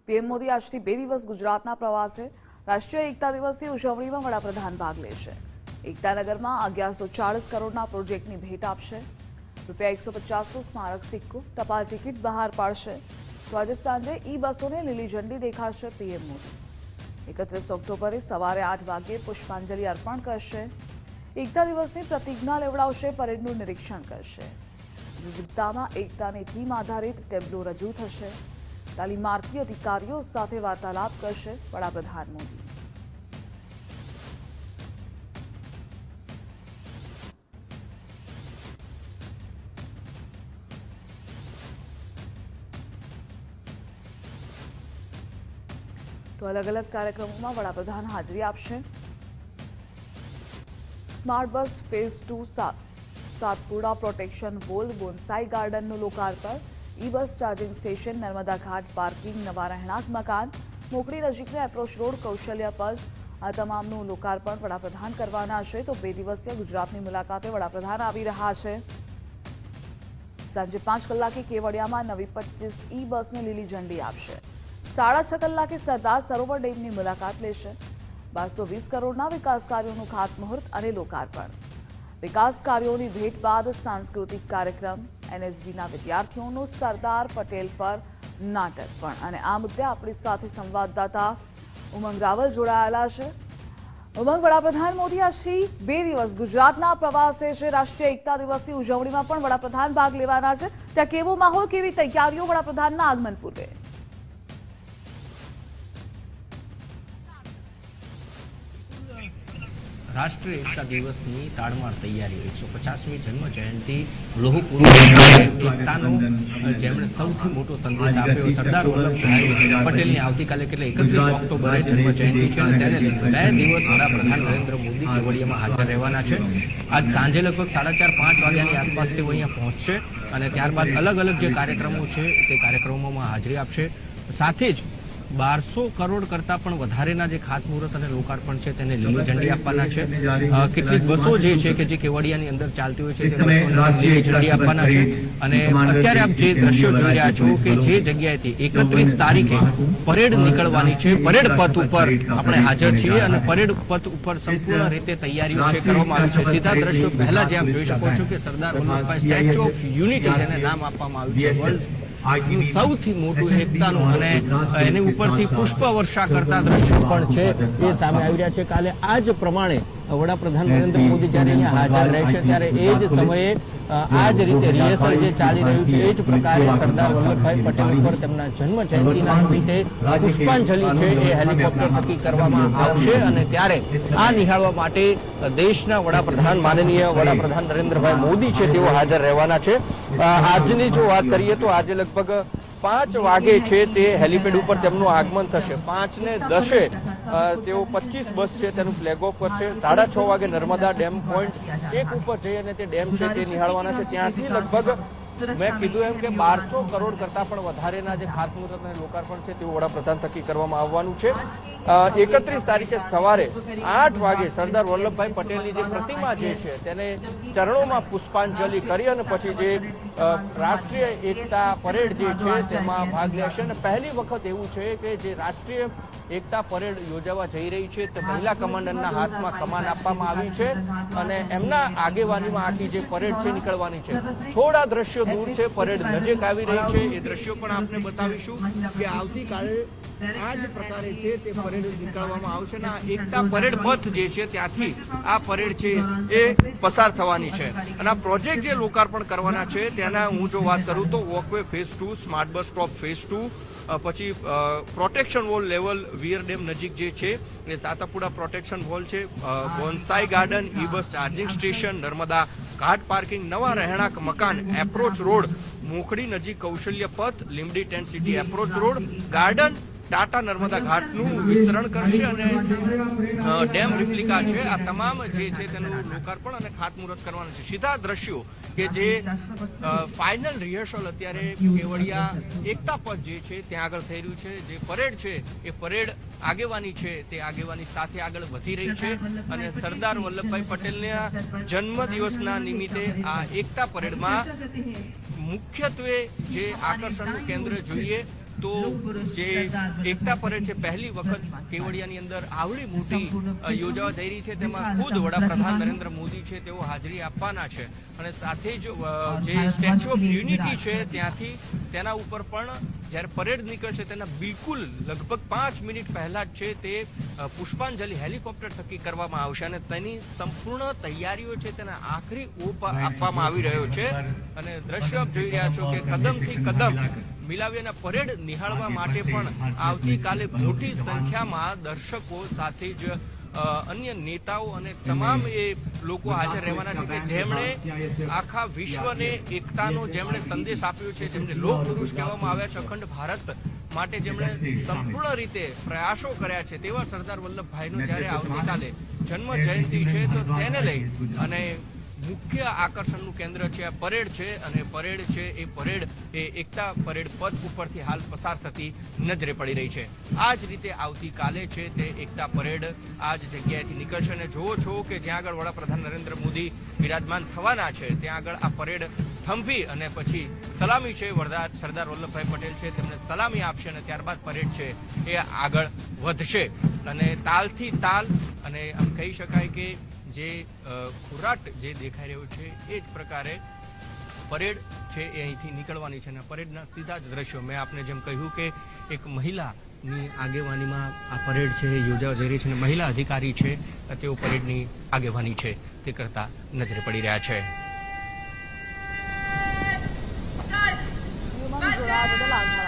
PM Modi આજથી 2 દિવસ ગુજરાતના પ્રવાસે રાષ્ટ્રીય એકતા દિવસની ઉજવણીમાં વડાપ્રધાન ભાગ લેશે। એકતાનગરમાં 1140 કરોડના પ્રોજેક્ટની ભેટ આપશે। રૂપિયા 150નો સ્મારક સિક્કો, ટપાલ ટિકિટ બહાર પાડશે। તો આજે સાંજે બસોને લીલી ઝંડી દેખાડશે પીએમ મોદી। 31 ઓક્ટોબરે સવારે 8 વાગ્યે પુષ્પાંજલિ અર્પણ કરશે। એકતા દિવસની પ્રતિજ્ઞા લેવડાવશે, પરેડનું નિરીક્ષણ કરશે। વિવિધતામાં એકતાની થીમ આધારિત ટેબ્લો રજૂ થશે। તાલીમાર્થી અધિકારીઓ સાથે વાર્તાલાપ કરશે વડાપ્રધાન મોદી। તો અલગ અલગ કાર્યક્રમોમાં વડાપ્રધાન હાજરી આપશે। Smart bus phase 2 Satpuda protection wall, bonsai ગાર્ડનનું લોકાર્પણ, બસ ચાર્જિંગ સ્ટેશન, નર્મદા ઘાટ પાર્કિંગ, નવા રહેણાંક મકાન, મોકડી નજીકના એપ્રોચ રોડ, કૌશલ્ય પથ, આ તમામનું લોકાર્પણ વડાપ્રધાન કરવાના છે। તો 2 દિવસીય ગુજરાતની મુલાકાતે વડાપ્રધાન આવી રહ્યા છે। સાંજે 5 કલાકે કેવડિયામાં નવી 25 બસને લીલી ઝંડી આપશે। 6:30 કલાકે સરદાર સરોવર ડેમની મુલાકાત લેશે। 1220 કરોડના વિકાસ કાર્યોનું ખાતમુહૂર્ત અને લોકાર્પણ। વિકાસ કાર્યોની ભેટ બાદ સાંસ્કૃતિક કાર્યક્રમ, એનએસડીના વિદ્યાર્થીઓનું સરદાર પટેલ પર નાટક પણ। અને આ મુદ્દે આપણી સાથે સંવાદદાતા ઉમંગ રાવલ જોડાયેલા છે। ઉમંગ, વડાપ્રધાન મોદી આજથી 2 દિવસ ગુજરાતના પ્રવાસે છે। રાષ્ટ્રીય એકતા દિવસની ઉજવણીમાં પણ વડાપ્રધાન ભાગ લેવાના છે। ત્યાં કેવો માહોલ, કેવી તૈયારીઓ વડાપ્રધાનના આગમન પૂર્વે? રાષ્ટ્રીય એકતા દિવસની તાડમાર તૈયારીઓ 150મી જન્મ જયંતિ લોહ પુરુષ એકતાનો જેમણે સૌથી મોટો સંદેશ આપ્યો સરદાર વલ્લભભાઈ પટેલની આવતીકાલે એટલે 31 ઓક્ટોબરે જન્મ જયંતિ છે અને તેને 2 દિવસ વડાપ્રધાન નરેન્દ્ર મોદી કેવડિયામાં હાજર રહેવાના છે। આજ સાંજે લગભગ 4:30-5 વાગ્યાની આસપાસ તેઓ અહીંયા પહોંચશે અને ત્યારબાદ અલગ અલગ જે કાર્યક્રમો છે તે કાર્યક્રમોમાં હાજરી આપશે। સાથે જ 1200 કરોડ કરતાં પણ વધારેના જે ખાતમુહૂર્ત અને લોકાર્પણ છે તેને લીલી ઝંડી આપવાના છે। કેટલીક બસો જે છે કે જે કેવડિયાની અંદર ચાલતી હોય છે તે બસોને લીલી ઝંડી આપવાના છે। અને અત્યારે આપ જે દ્રશ્યો જોઈ રહ્યા છો કે જે જગ્યાએથી 31 તારીખે પરેડ નીકળવાની છે, પરેડ પથ ઉપર આપણે હાજર છીએ અને પરેડ પથ ઉપર સંપૂર્ણ રીતે તૈયારીઓ છે કરવામાં આવી છે। સીધા દ્રશ્યો પહેલા જે આપ જોઈ શકો છો કે Sardar Vallabhbhai statue of unity જેને નામ આપવામાં આવ્યું છે, વર્લ્ડ સૌથી મોટું એકતાનું, અને એની ઉપરથી પુષ્પ વર્ષા કરતા દ્રશ્યો પણ છે એ સામે આવી રહ્યા છે। કાલે આ જ પ્રમાણે વડાપ્રધાન નરેન્દ્ર મોદી જ્યારે અહીંયા હાજર રહેશે ત્યારે એ જ સમયે આ જ રીતે રિહર્સલ જે ચાલી રહ્યું છે એ જ પ્રકારે સરદાર વલ્લભભાઈ પટેલ ઉપર તેમના જન્મ જયંતિના નિમિત્તે પુષ્પાંજલિ છે એ હેલિકોપ્ટર થકી કરવામાં આવશે અને ત્યારે આ નિહાળવા માટે દેશના વડાપ્રધાન માનનીય વડાપ્રધાન નરેન્દ્રભાઈ મોદી છે તેઓ હાજર રહેવાના છે। આજની જો વાત કરીએ તો આજે લગભગ 5 વાગે છે તે હેલિપેડ ઉપર તેમનું આગમન થશે। 5:10 તેઓ 25 બસ છે તેનું ફ્લેગ ઓફ કરશે। 6:30 વાગે નર્મદા ડેમ પોઈન્ટ 1 ઉપર જઈ અને તે ડેમ છે તે નિહાળવાના છે। ત્યાંથી લગભગ મેં કીધું એમ કે 1200 કરોડ કરતાં પણ વધારેના જે ખાતમુહૂર્ત અને લોકાર્પણ છે તેવું વડાપ્રધાન થકી કરવામાં આવવાનું છે। 31 તારીખે સવારે 8 વાગે સરદાર વલ્લભભાઈ પટેલની જે પ્રતિમા જે છે તેને ચરણોમાં પુષ્પાંજલિ કરી અને પછી જે રાષ્ટ્રીય એકતા પરેડ જે છે તેમાં ભાગ લેશે। અને પહેલી વખત એવું છે કે જે રાષ્ટ્રીય એકતા પરેડ યોજાવા જઈ રહી છે તે મહિલા કમાન્ડરના હાથમાં કમાન આપવામાં આવી છે અને એમના આગેવાનીમાં આખી જે પરેડ છે નીકળવાની છે। થોડા દ્રશ્યો દૂર છે, પરેડ નજીક આવી રહી છે, એ દ્રશ્યો પણ આપને બતાવીશું કે આવતીકાલે આ જ પ્રકારે છે તે પરેડ નીકળવામાં આવશે અને આ એકતા પરેડ પથ જે છે ત્યાંથી આ પરેડ છે એ પસાર થવાની છે। અને આ પ્રોજેક્ટ જે લોકાર્પણ કરવાના છે તેના હું જો વાત કરું તો walkway phase 2, smart bus stop phase 2, પછી protection wall level wear dam નજીક જે છે એ સાતપુડા પ્રોટેક્શન વોલ છે, બોન્સાઈ ગાર્ડન, બસ ચાર્જિંગ સ્ટેશન, નર્મદા ઘાટ પાર્કિંગ, નવા રહેણાંક મકાન, એપ્રોચ રોડ, મોખડી નજીક કૌશલ્ય પથ, Limdi tent city approach road, garden, Tata Narmada ઘાટનું વિસ્તરણ કરશે અને ડેમ રિપ્લિકા છે આ તમામ જે છે તેનું લોકાર્પણ અને ખાતમુહૂર્ત કરવાનું છે। સીધા દ્રશ્યો કે જે ફાઇનલ રિહર્સલ અત્યારે કેવડિયા એકતા પથ જે છે ત્યાં આગળ થઈ રહ્યું છે। જે પરેડ છે એ પરેડ આગેવાની છે તે આગેવાની સાથે આગળ વધી રહી છે અને સરદાર વલ્લભભાઈ પટેલના જન્મદિવસના નિમિત્તે આ એકતા પરેડમાં મુખ્યત્વે જે આકર્ષણનું કેન્દ્ર જોઈએ તો જે એકતા પરેડ છે પહેલી વખત કેવડિયાની અંદર આવડી મોટી યોજાવા જઈ રહી છે, તેમાં ખુદ વડાપ્રધાન નરેન્દ્ર મોદી છે તેઓ હાજરી આપવાના છે અને સાથે જ જે સ્ટેચ્યુ ઓફ યુનિટી છે ત્યાંથી તેના ઉપર પણ જ્યારે પરેડ નીકળશે તેના બિલકુલ લગભગ 5 મિનિટ પહેલા જ છે તે પુષ્પાંજલિ હેલિકોપ્ટર થકી કરવામાં આવશે અને તેની સંપૂર્ણ તૈયારીઓ છે તેના આખરી ઓપ આપવામાં આવી રહ્યો છે અને દ્રશ્ય આપ જોઈ રહ્યા છો કે કદમથી કદમ મિલાવી અને પરેડ નિહાળવા માટે પણ આવતીકાલે મોટી સંખ્યામાં દર્શકો સાથે જ અન્ય નેતાઓ અને તમામ એ લોકો હાજર રહેવાના છે કે જેમણે આખા વિશ્વને એકતાનો જેમણે સંદેશ આપ્યો છે, જેમને લોહ પુરુષ કહેવામાં આવ્યા છે, અખંડ ભારત માટે જેમણે સંપૂર્ણ રીતે પ્રયાસો કર્યા છે તેવા સરદાર વલ્લભભાઈનો જ્યારે આવતીકાલે જન્મ જયંતિ છે તો તેને લઈ અને મુખ્ય આકર્ષણનું કેન્દ્ર છે આ પરેડ છે અને પરેડ છે એ પરેડ એ એકતા પરેડ પથ ઉપરથી હાલ પસાર થતી નજરે પડી રહી છે. આ જ રીતે આવતીકાલે છે તે એકતા પરેડ આ જ જગ્યાએથી નીકળશે અને જુઓ છો કે જ્યાં આગળ વડાપ્રધાન નરેન્દ્ર મોદી બિરાજમાન થવાના છે ત્યાં આગળ આ પરેડ થંભી અને પછી સલામી છે સરદાર વલ્લભભાઈ પટેલ છે તેમને સલામી આપશે અને ત્યારબાદ પરેડ છે એ આગળ વધશે અને તાલથી તાલ અને આમ કહી શકાય કે જે ખોરાટ જે દેખાઈ રહ્યો છે એ જ પ્રકારે પરેડ છે એ અહીંથી નીકળવાની છે અને પરેડના સીધા જ દ્રશ્યો મેં આપને જેમ કહ્યું કે એક મહિલાની આગેવાનીમાં આ પરેડ છે એ યોજાવા જઈ રહી છે અને મહિલા અધિકારી છે તેઓ પરેડની આગેવાની છે તે કરતા નજરે પડી રહ્યા છે. જોડાવા બદલ આભાર.